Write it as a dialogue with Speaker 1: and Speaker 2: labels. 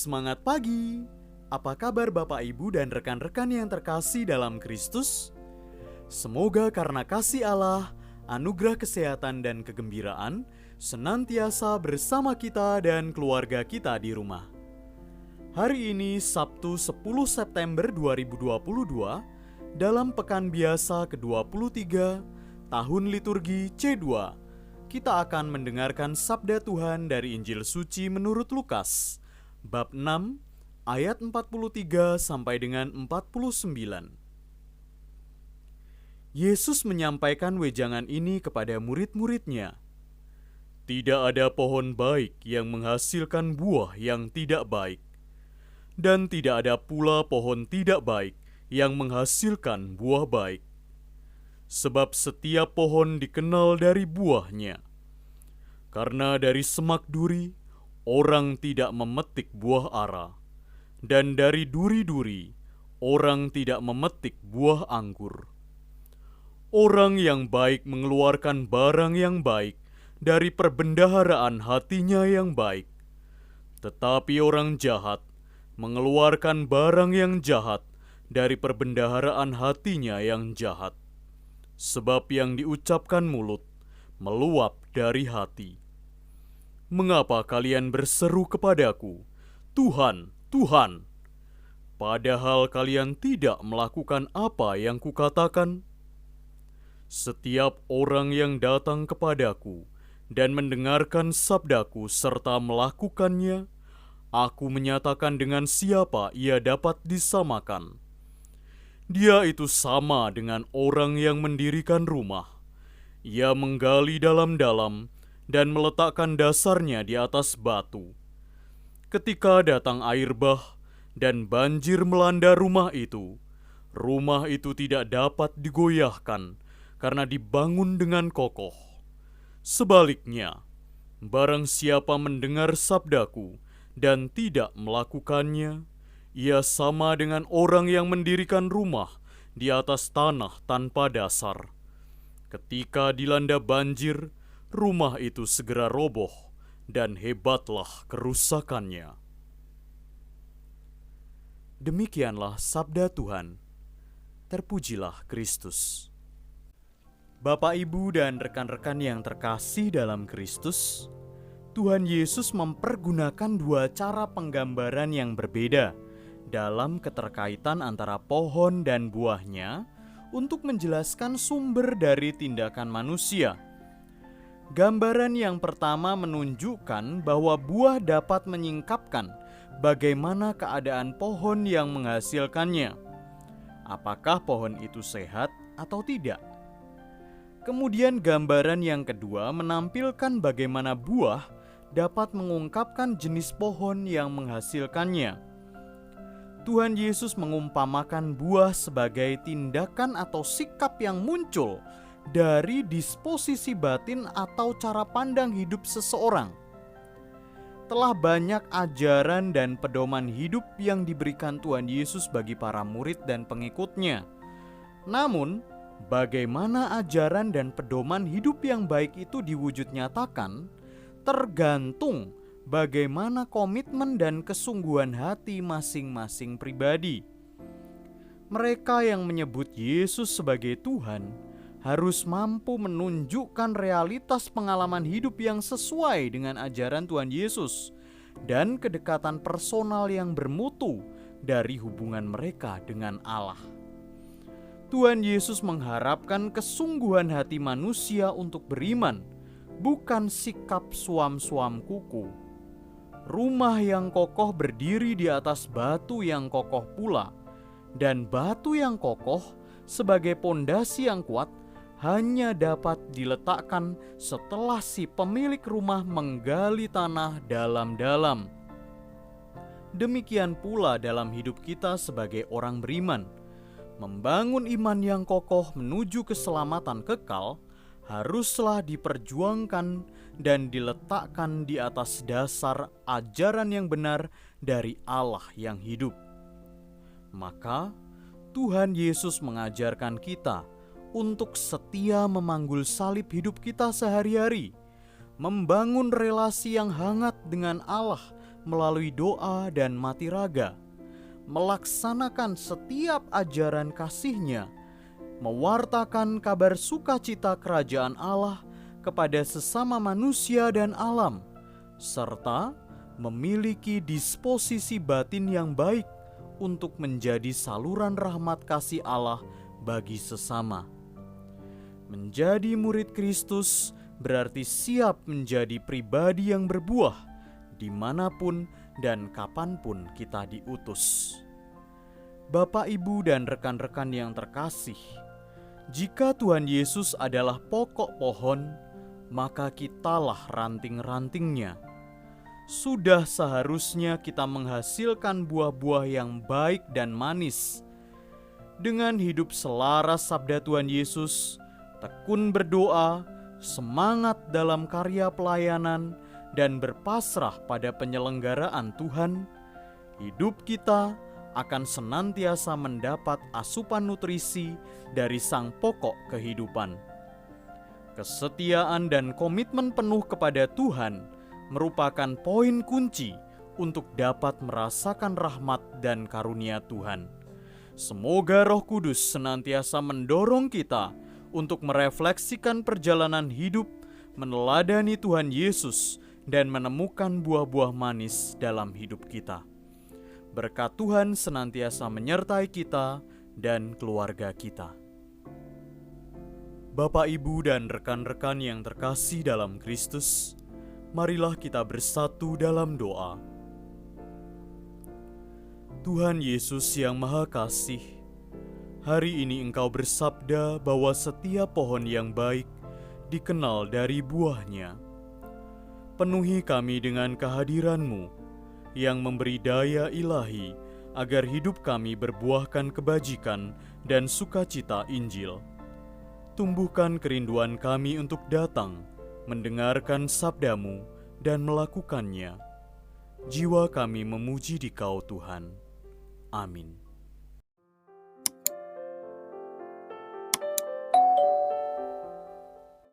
Speaker 1: Semangat pagi. Apa kabar Bapak Ibu dan rekan-rekan yang terkasih dalam Kristus? Semoga karena kasih Allah, anugerah kesehatan dan kegembiraan senantiasa bersama kita dan keluarga kita di rumah. Hari ini Sabtu 10 September 2022 dalam pekan biasa ke-23 tahun liturgi C2. Kita akan mendengarkan sabda Tuhan dari Injil Suci menurut Lukas, bab 6, ayat 43 sampai dengan 49. Yesus menyampaikan wejangan ini kepada murid-muridnya. Tidak ada pohon baik yang menghasilkan buah yang tidak baik, dan tidak ada pula pohon tidak baik yang menghasilkan buah baik. Sebab setiap pohon dikenal dari buahnya. Karena dari semak duri, orang tidak memetik buah ara, dan dari duri-duri, orang tidak memetik buah anggur. Orang yang baik mengeluarkan barang yang baik dari perbendaharaan hatinya yang baik, tetapi orang jahat mengeluarkan barang yang jahat dari perbendaharaan hatinya yang jahat. Sebab yang diucapkan mulut meluap dari hati. Mengapa kalian berseru kepadaku, Tuhan, Tuhan, padahal kalian tidak melakukan apa yang kukatakan? Setiap orang yang datang kepadaku dan mendengarkan sabdaku serta melakukannya, aku menyatakan dengan siapa ia dapat disamakan. Dia itu sama dengan orang yang mendirikan rumah. Ia menggali dalam-dalam dan meletakkan dasarnya di atas batu. Ketika datang air bah dan banjir melanda rumah itu tidak dapat digoyahkan karena dibangun dengan kokoh. Sebaliknya, barang siapa mendengar sabdaku dan tidak melakukannya, ia sama dengan orang yang mendirikan rumah di atas tanah tanpa dasar. Ketika dilanda banjir, rumah itu segera roboh dan hebatlah kerusakannya. Demikianlah sabda Tuhan. Terpujilah Kristus. Bapak, Ibu, dan rekan-rekan yang terkasih dalam Kristus, Tuhan Yesus mempergunakan dua cara penggambaran yang berbeda dalam keterkaitan antara pohon dan buahnya untuk menjelaskan sumber dari tindakan manusia. Gambaran yang pertama menunjukkan bahwa buah dapat menyingkapkan bagaimana keadaan pohon yang menghasilkannya. Apakah pohon itu sehat atau tidak? Kemudian gambaran yang kedua menampilkan bagaimana buah dapat mengungkapkan jenis pohon yang menghasilkannya. Tuhan Yesus mengumpamakan buah sebagai tindakan atau sikap yang muncul dari disposisi batin atau cara pandang hidup seseorang. Telah banyak ajaran dan pedoman hidup yang diberikan Tuhan Yesus bagi para murid dan pengikutnya. Namun, bagaimana ajaran dan pedoman hidup yang baik itu diwujud nyatakan, tergantung bagaimana komitmen dan kesungguhan hati masing-masing pribadi. Mereka yang menyebut Yesus sebagai Tuhan harus mampu menunjukkan realitas pengalaman hidup yang sesuai dengan ajaran Tuhan Yesus dan kedekatan personal yang bermutu dari hubungan mereka dengan Allah. Tuhan Yesus mengharapkan kesungguhan hati manusia untuk beriman, bukan sikap suam-suam kuku. Rumah yang kokoh berdiri di atas batu yang kokoh pula, dan batu yang kokoh sebagai pondasi yang kuat hanya dapat diletakkan setelah si pemilik rumah menggali tanah dalam-dalam. Demikian pula dalam hidup kita sebagai orang beriman. Membangun iman yang kokoh menuju keselamatan kekal haruslah diperjuangkan dan diletakkan di atas dasar ajaran yang benar dari Allah yang hidup. Maka Tuhan Yesus mengajarkan kita untuk setia memanggul salib hidup kita sehari-hari, membangun relasi yang hangat dengan Allah melalui doa dan mati raga, melaksanakan setiap ajaran kasih-Nya, mewartakan kabar sukacita kerajaan Allah kepada sesama manusia dan alam, serta memiliki disposisi batin yang baik untuk menjadi saluran rahmat kasih Allah bagi sesama. Menjadi murid Kristus berarti siap menjadi pribadi yang berbuah dimanapun dan kapanpun kita diutus. Bapak, Ibu, dan rekan-rekan yang terkasih, jika Tuhan Yesus adalah pokok pohon, maka kitalah ranting-rantingnya. Sudah seharusnya kita menghasilkan buah-buah yang baik dan manis. Dengan hidup selaras sabda Tuhan Yesus, tekun berdoa, semangat dalam karya pelayanan, dan berpasrah pada penyelenggaraan Tuhan, hidup kita akan senantiasa mendapat asupan nutrisi dari Sang Pokok kehidupan. Kesetiaan dan komitmen penuh kepada Tuhan merupakan poin kunci untuk dapat merasakan rahmat dan karunia Tuhan. Semoga Roh Kudus senantiasa mendorong kita untuk merefleksikan perjalanan hidup, meneladani Tuhan Yesus, dan menemukan buah-buah manis dalam hidup kita. Berkat Tuhan senantiasa menyertai kita dan keluarga kita. Bapak, Ibu, dan rekan-rekan yang terkasih dalam Kristus, marilah kita bersatu dalam doa. Tuhan Yesus yang Maha Kasih, hari ini Engkau bersabda bahwa setiap pohon yang baik dikenal dari buahnya. Penuhi kami dengan kehadiran-Mu yang memberi daya ilahi agar hidup kami berbuahkan kebajikan dan sukacita Injil. Tumbuhkan kerinduan kami untuk datang, mendengarkan sabda-Mu, dan melakukannya. Jiwa kami memuji Dikau Tuhan. Amin.